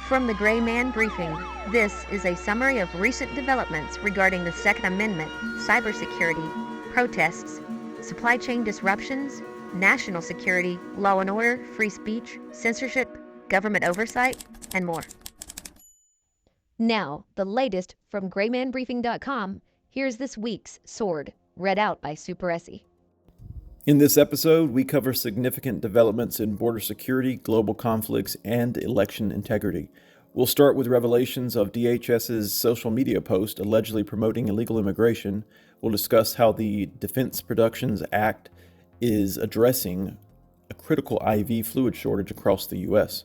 From the Grayman Briefing, this is a summary of recent developments regarding the Second Amendment, cybersecurity, protests, supply chain disruptions, national security, law and order, free speech, censorship, government oversight, and more. Now, the latest from GraymanBriefing.com. Here's this week's Sword, read out by Super Essie. In this episode, we cover significant developments in border security, global conflicts, and election integrity. We'll start with revelations of DHS's social media post allegedly promoting illegal immigration. We'll discuss how the Defense Production Act is addressing a critical IV fluid shortage across the U.S.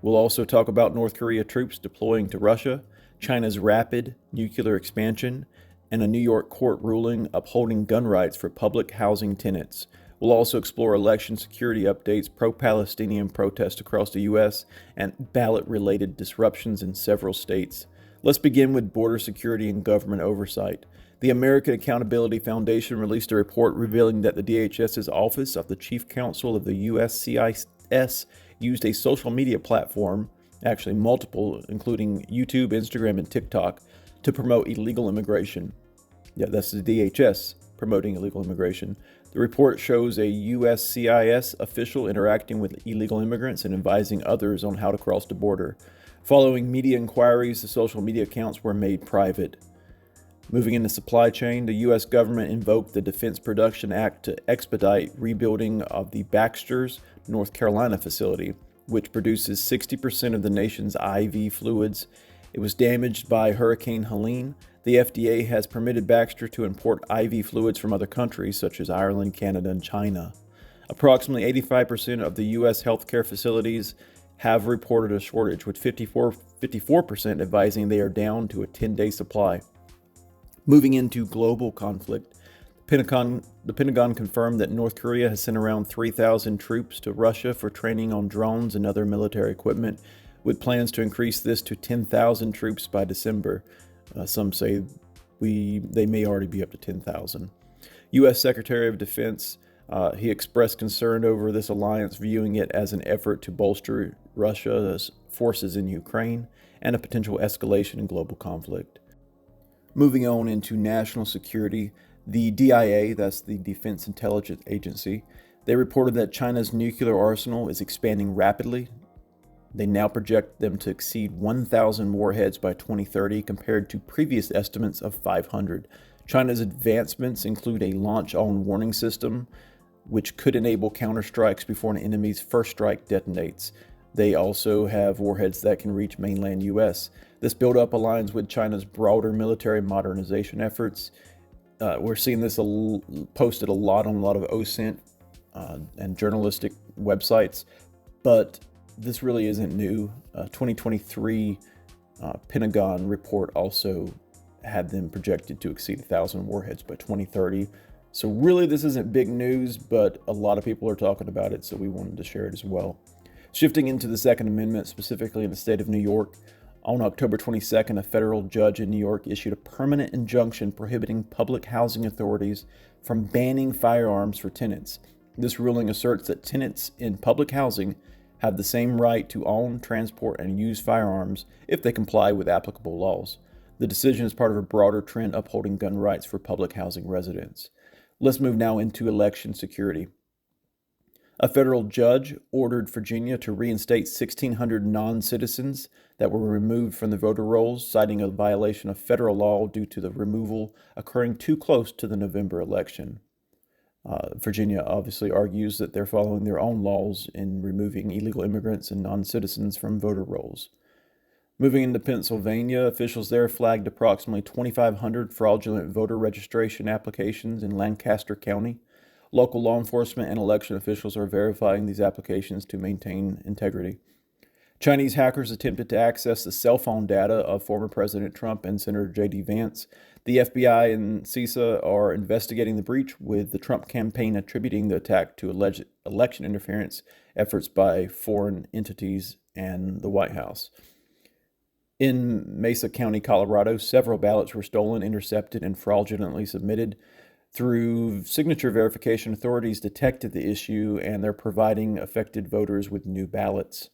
We'll also talk about North Korea troops deploying to Russia, China's rapid nuclear expansion, and a New York court ruling upholding gun rights for public housing tenants. We'll also explore election security updates, pro-Palestinian protests across the U.S., and ballot-related disruptions in several states. Let's begin with border security and government oversight. The American Accountability Foundation released a report revealing that the DHS's Office of the Chief Counsel of the USCIS used a social media platform, actually multiple, including YouTube, Instagram, and TikTok, to promote illegal immigration. Yeah, that's the DHS promoting illegal immigration. The report shows a USCIS official interacting with illegal immigrants and advising others on how to cross the border. Following media inquiries, the social media accounts were made private. Moving into supply chain, the U.S. government invoked the Defense Production Act to expedite rebuilding of the Baxter's, North Carolina facility, which produces 60% of the nation's IV fluids. It was damaged by Hurricane Helene. The FDA has permitted Baxter to import IV fluids from other countries such as Ireland, Canada, and China. Approximately 85% of the U.S. healthcare facilities have reported a shortage, with 54% advising they are down to a 10-day supply. Moving into global conflict, the Pentagon confirmed that North Korea has sent around 3,000 troops to Russia for training on drones and other military equipment, with plans to increase this to 10,000 troops by December. Some say they may already be up to 10,000. U.S. Secretary of Defense, he expressed concern over this alliance, viewing it as an effort to bolster Russia's forces in Ukraine and a potential escalation in global conflict. Moving on into national security, the DIA, that's the Defense Intelligence Agency, they reported that China's nuclear arsenal is expanding rapidly. They now project them to exceed 1,000 warheads by 2030 compared to previous estimates of 500. China's advancements include a launch-on warning system, which could enable counterstrikes before an enemy's first strike detonates. They also have warheads that can reach mainland U.S. This buildup aligns with China's broader military modernization efforts. We're seeing this posted a lot on a lot of OSINT and journalistic websites, but this really isn't new. 2023 Pentagon report also had them projected to exceed 1,000 warheads by 2030. So really this isn't big news, but a lot of people are talking about it, so we wanted to share it as well. Shifting into the Second Amendment, specifically in the state of New York, on October 22nd, a federal judge in New York issued a permanent injunction prohibiting public housing authorities from banning firearms for tenants. This ruling asserts that tenants in public housing have the same right to own, transport, and use firearms if they comply with applicable laws. The decision is part of a broader trend upholding gun rights for public housing residents. Let's move now into election security. A federal judge ordered Virginia to reinstate 1,600 non-citizens that were removed from the voter rolls, citing a violation of federal law due to the removal occurring too close to the November election. Virginia obviously argues that they're following their own laws in removing illegal immigrants and non-citizens from voter rolls. Moving into Pennsylvania, officials there flagged approximately 2,500 fraudulent voter registration applications in Lancaster County. Local law enforcement and election officials are verifying these applications to maintain integrity. Chinese hackers attempted to access the cell phone data of former President Trump and Senator J.D. Vance. The FBI and CISA are investigating the breach, with the Trump campaign attributing the attack to alleged election interference efforts by foreign entities and the White House. In Mesa County, Colorado, several ballots were stolen, intercepted, and fraudulently submitted. Through signature verification, authorities detected the issue, and they're providing affected voters with new ballots.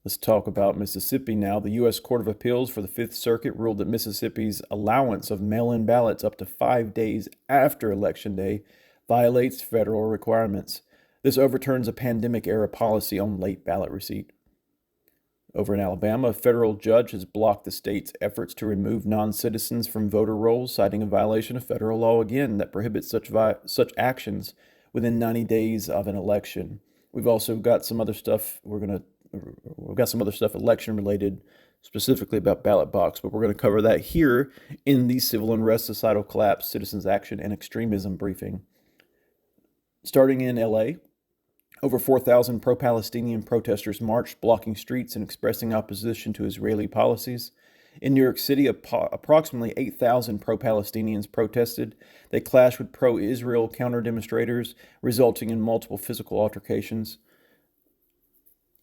Let's talk about Mississippi now. The U.S. Court of Appeals for the Fifth Circuit ruled that Mississippi's allowance of mail-in ballots up to 5 days after Election Day violates federal requirements. This overturns a pandemic-era policy on late ballot receipt. Over in Alabama, a federal judge has blocked the state's efforts to remove non-citizens from voter rolls, citing a violation of federal law again that prohibits such actions within 90 days of an election. We've also got some other stuff we've got some other stuff election related, specifically about ballot box, but we're going to cover that here in the Civil Unrest, Societal Collapse, Citizens Action, and Extremism briefing. Starting in LA, over 4,000 pro-Palestinian protesters marched, blocking streets and expressing opposition to Israeli policies. In New York City, approximately 8,000 pro-Palestinians protested. They clashed with pro-Israel counter-demonstrators, resulting in multiple physical altercations.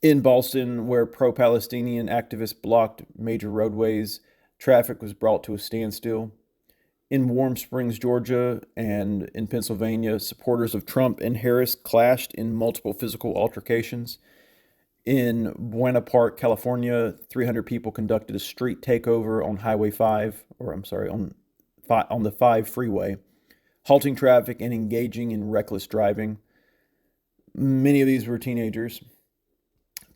In Boston, where pro-Palestinian activists blocked major roadways, traffic was brought to a standstill. In Warm Springs, Georgia, and in Pennsylvania, supporters of Trump and Harris clashed in multiple physical altercations. In Buena Park, California, 300 people conducted a street takeover on on the 5 freeway, halting traffic and engaging in reckless driving. Many of these were teenagers.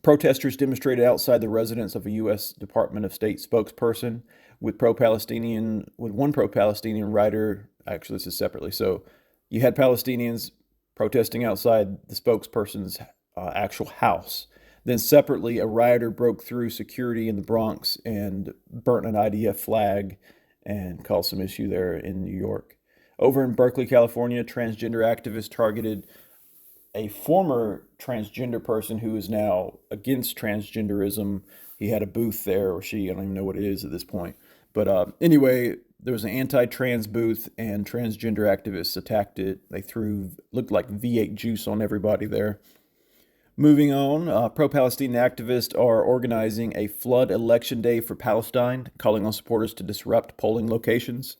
Protesters demonstrated outside the residence of a U.S. Department of State spokesperson with one pro-Palestinian writer. Actually, this is separately. So you had Palestinians protesting outside the spokesperson's actual house. Then separately, a rioter broke through security in the Bronx and burnt an IDF flag and caused some issue there in New York. Over in Berkeley, California, transgender activists targeted a former transgender person who is now against transgenderism. He had a booth there, or she, I don't even know what it is at this point. But anyway, there was an anti-trans booth, and transgender activists attacked it. They looked like V8 juice on everybody there. Moving on, pro-Palestinian activists are organizing a flood election day for Palestine, calling on supporters to disrupt polling locations.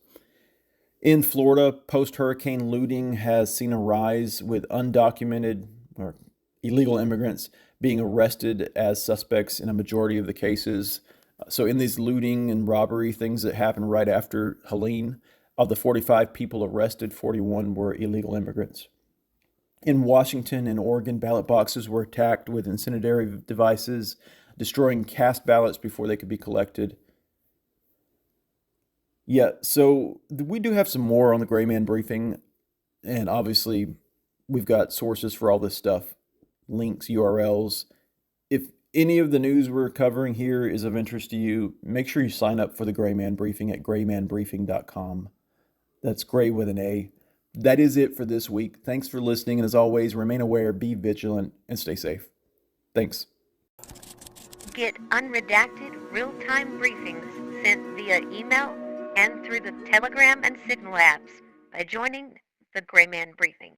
In Florida, post-hurricane looting has seen a rise with undocumented or illegal immigrants being arrested as suspects in a majority of the cases. So in these looting and robbery things that happened right after Helene, of the 45 people arrested, 41 were illegal immigrants. In Washington and Oregon, ballot boxes were attacked with incendiary devices, destroying cast ballots before they could be collected. Yeah, so we do have some more on the Grayman Briefing, and obviously we've got sources for all this stuff, links, URLs. If any of the news we're covering here is of interest to you, make sure you sign up for the Grayman Briefing at graymanbriefing.com. That's Gray with an A. That is it for this week. Thanks for listening, and as always, remain aware, be vigilant, and stay safe. Thanks. Get unredacted, real-time briefings sent via email and through the Telegram and Signal apps by joining the Grayman Briefing.